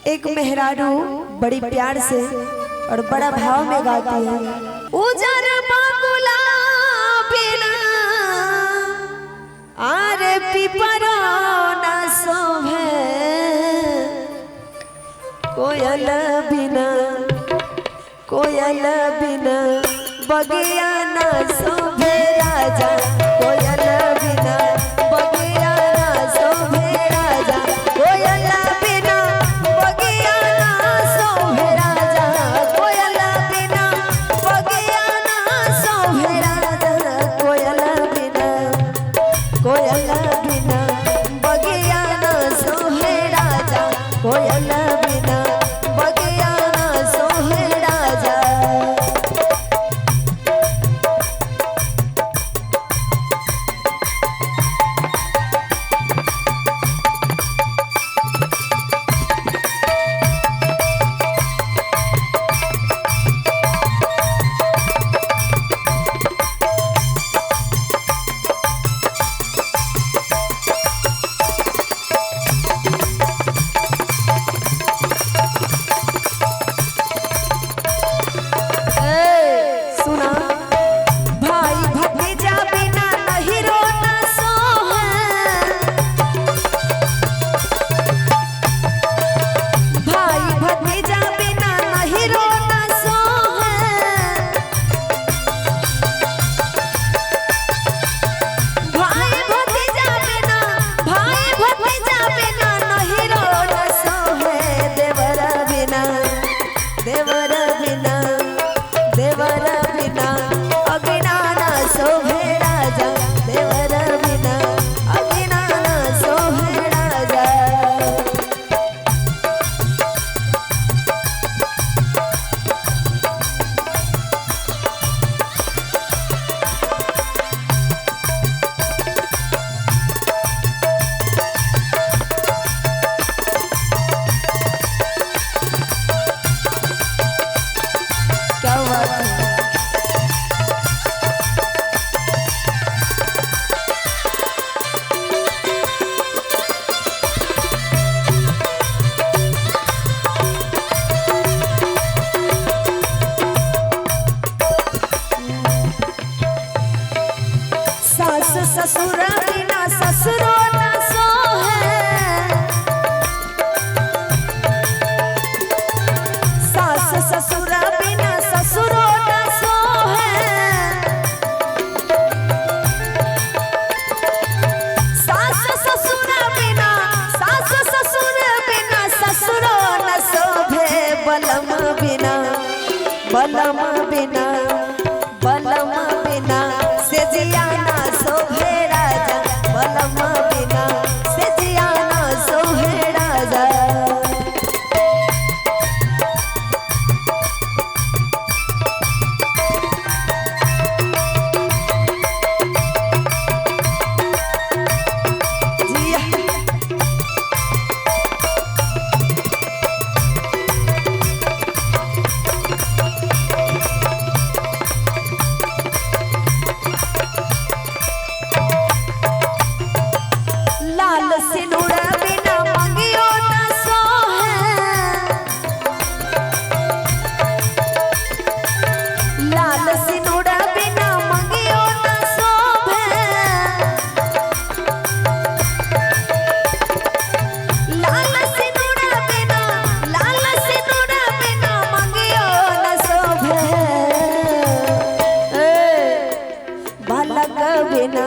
एक मेहरारू बड़ी प्यार से और बड़ा भाव में गाती है। उजर बाबूला बिना आरे पिपरा ना सोभे, कोयल बिना बगिया ना शोभे राजा, कोयल बिना बगिया ना शोभे राजा, कोयल बिना बगिया ना शोभे राजा, कोयल बिना बगिया ना शोभे राजा, कोयल बिना बगिया ना शोभे राजा, कोयल बिना बगिया ना शोभे राजा। ससुर बिना ससुरो न सोहे, सास ससुर बिना ससुरो न सोहे, सास ससुर बिना ससुरो न शोभे, बलम बिना से जिया ना शोभे राजा, बलम बिना से जिया ना शोभे राजा। लाल सिनुर बिना मंगियो न सोहे, लाल सिनुर बिना मंगियो न शोभे, लाल सिनुर बिना मंगियो न शोभे, बालक बिना